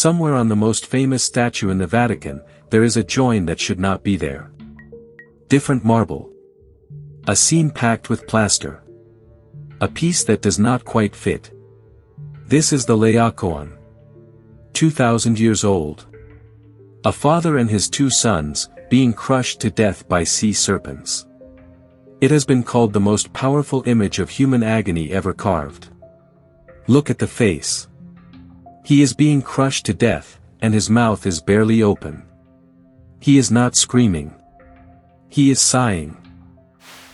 Somewhere on the most famous statue in the Vatican, there is a join that should not be there. Different marble. A seam packed with plaster. A piece that does not quite fit. This is the Laocoon. 2,000 years old. A father and his two sons, being crushed to death by sea serpents. It has been called the most powerful image of human agony ever carved. Look at the face. He is being crushed to death, and his mouth is barely open. He is not screaming. He is sighing.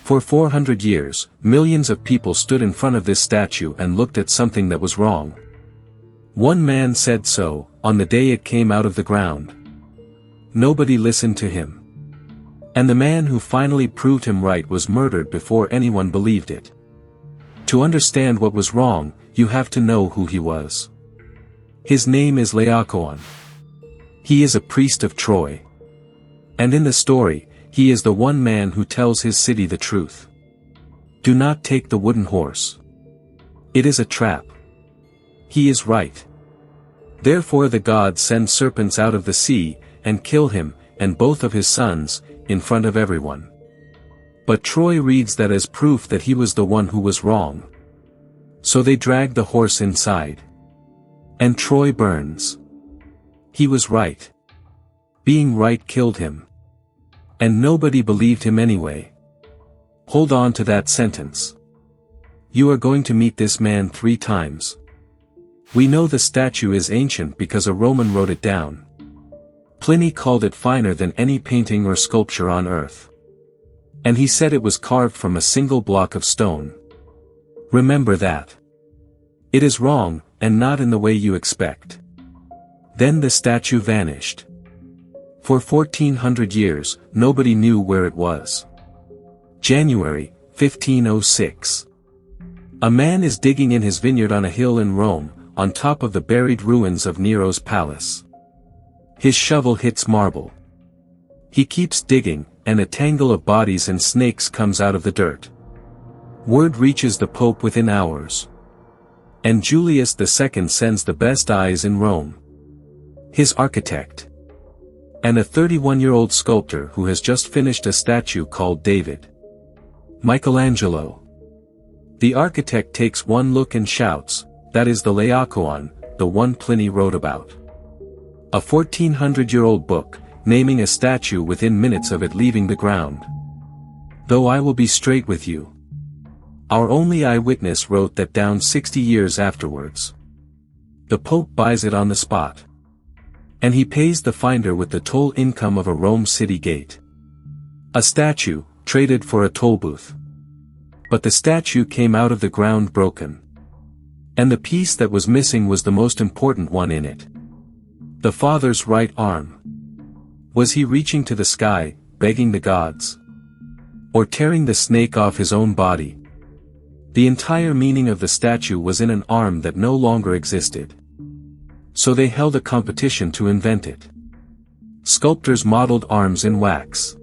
For 400 years, millions of people stood in front of this statue and looked at something that was wrong. One man said so, on the day it came out of the ground. Nobody listened to him. And the man who finally proved him right was murdered before anyone believed it. To understand what was wrong, you have to know who he was. His name is Laocoon. He is a priest of Troy. And in the story, he is the one man who tells his city the truth. Do not take the wooden horse. It is a trap. He is right. Therefore the gods send serpents out of the sea, and kill him, and both of his sons, in front of everyone. But Troy reads that as proof that he was the one who was wrong. So they drag the horse inside. And Troy burns. He was right. Being right killed him. And nobody believed him anyway. Hold on to that sentence. You are going to meet this man 3 times. We know the statue is ancient because a Roman wrote it down. Pliny called it finer than any painting or sculpture on earth. And he said it was carved from a single block of stone. Remember that. It is wrong, and not in the way you expect. Then the statue vanished. For 1400 years, nobody knew where it was. January, 1506. A man is digging in his vineyard on a hill in Rome, on top of the buried ruins of Nero's palace. His shovel hits marble. He keeps digging, and a tangle of bodies and snakes comes out of the dirt. Word reaches the Pope within hours. And Julius II sends the best eyes in Rome. His architect. And a 31-year-old sculptor who has just finished a statue called David. Michelangelo. The architect takes one look and shouts, "That is the Laocoon, the one Pliny wrote about." A 1400-year-old book, naming a statue within minutes of it leaving the ground. Though I will be straight with you. Our only eyewitness wrote that down 60 years afterwards. The Pope buys it on the spot. And he pays the finder with the toll income of a Rome city gate. A statue, traded for a toll booth. But the statue came out of the ground broken. And the piece that was missing was the most important one in it. The father's right arm. Was he reaching to the sky, begging the gods? Or tearing the snake off his own body? The entire meaning of the statue was in an arm that no longer existed. So they held a competition to invent it. Sculptors modeled arms in wax.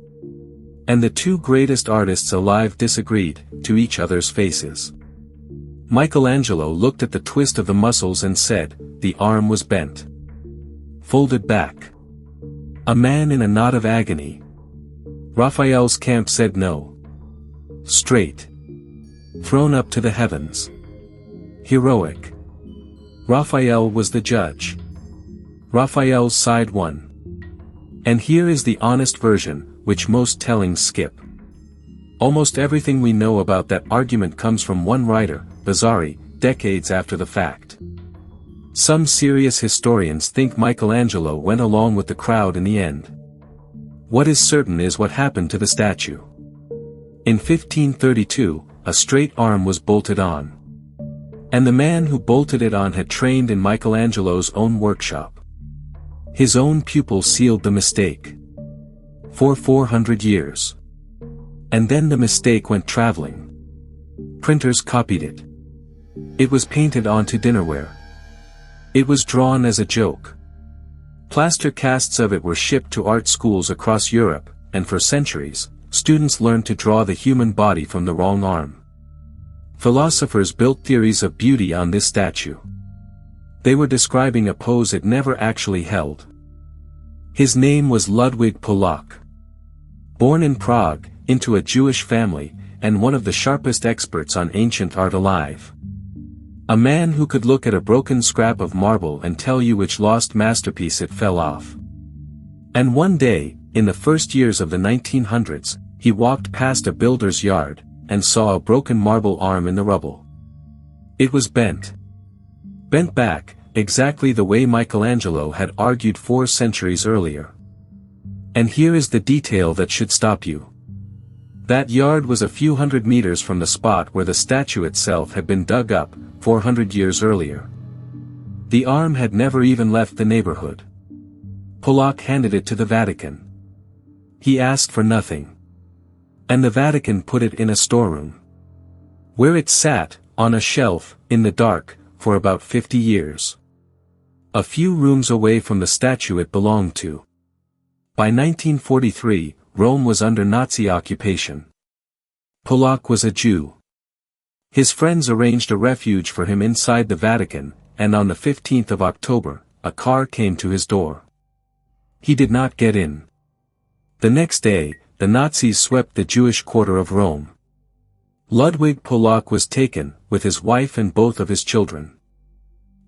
And the 2 greatest artists alive disagreed, to each other's faces. Michelangelo looked at the twist of the muscles and said, the arm was bent. Folded back. A man in a knot of agony. Raphael's camp said no. Straight. Thrown up to the heavens. Heroic. Raphael was the judge. Raphael's side won. And here is the honest version, which most tellings skip. Almost everything we know about that argument comes from one writer, Vasari, decades after the fact. Some serious historians think Michelangelo went along with the crowd in the end. What is certain is what happened to the statue. In 1532, a straight arm was bolted on. And the man who bolted it on had trained in Michelangelo's own workshop. His own pupil sealed the mistake. For 400 years. And then the mistake went traveling. Printers copied it. It was painted onto dinnerware. It was drawn as a joke. Plaster casts of it were shipped to art schools across Europe, and for centuries, students learned to draw the human body from the wrong arm. Philosophers built theories of beauty on this statue. They were describing a pose it never actually held. His name was Ludwig Pollak. Born in Prague, into a Jewish family, and one of the sharpest experts on ancient art alive. A man who could look at a broken scrap of marble and tell you which lost masterpiece it fell off. And one day, in the first years of the 1900s, he walked past a builder's yard, and saw a broken marble arm in the rubble. It was bent. Bent back, exactly the way Michelangelo had argued 4 centuries earlier. And here is the detail that should stop you. That yard was a few hundred meters from the spot where the statue itself had been dug up, 400 years earlier. The arm had never even left the neighborhood. Pollak handed it to the Vatican. He asked for nothing. And the Vatican put it in a storeroom, where it sat, on a shelf, in the dark, for about 50 years. A few rooms away from the statue it belonged to. By 1943, Rome was under Nazi occupation. Pollak was a Jew. His friends arranged a refuge for him inside the Vatican, and on the 15th of October, a car came to his door. He did not get in. The next day, the Nazis swept the Jewish quarter of Rome. Ludwig Pollak was taken, with his wife and both of his children.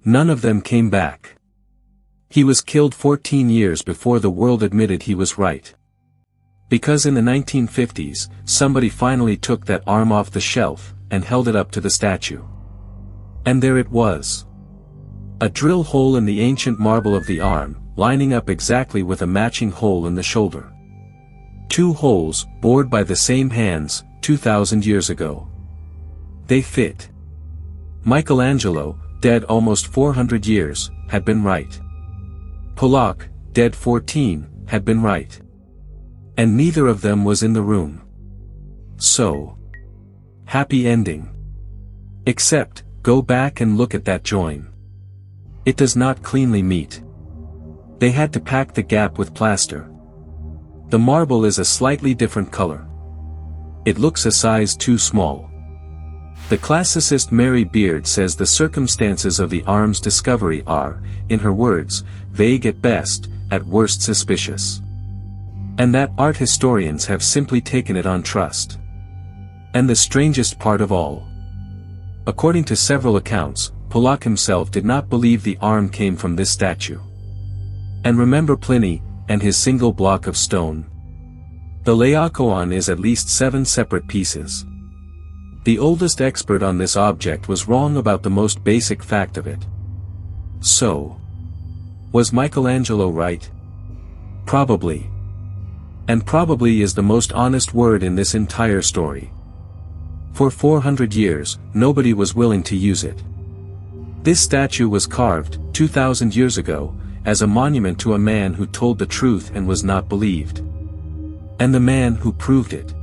None of them came back. He was killed 14 years before the world admitted he was right. Because in the 1950s, somebody finally took that arm off the shelf, and held it up to the statue. And there it was. A drill hole in the ancient marble of the arm, lining up exactly with a matching hole in the shoulder. 2 holes, bored by the same hands, 2,000 years ago. They fit. Michelangelo, dead almost 400 years, had been right. Pollak, dead 14, had been right. And neither of them was in the room. So, happy ending. Except, go back and look at that join. It does not cleanly meet. They had to pack the gap with plaster. The marble is a slightly different color. It looks a size too small. The classicist Mary Beard says the circumstances of the arm's discovery are, in her words, vague at best, at worst suspicious. And that art historians have simply taken it on trust. And the strangest part of all. According to several accounts, Pollak himself did not believe the arm came from this statue. And remember Pliny, and his single block of stone. The Laocoon is at least 7 separate pieces. The oldest expert on this object was wrong about the most basic fact of it. So, was Michelangelo right? Probably. And probably is the most honest word in this entire story. For 400 years, nobody was willing to use it. This statue was carved, 2,000 years ago, as a monument to a man who told the truth and was not believed. And the man who proved it.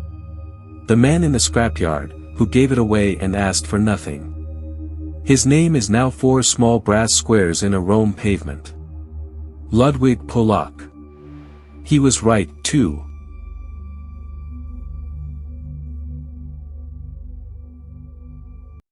The man in the scrapyard, who gave it away and asked for nothing. His name is now 4 small brass squares in a Rome pavement. Ludwig Pollak. He was right, too.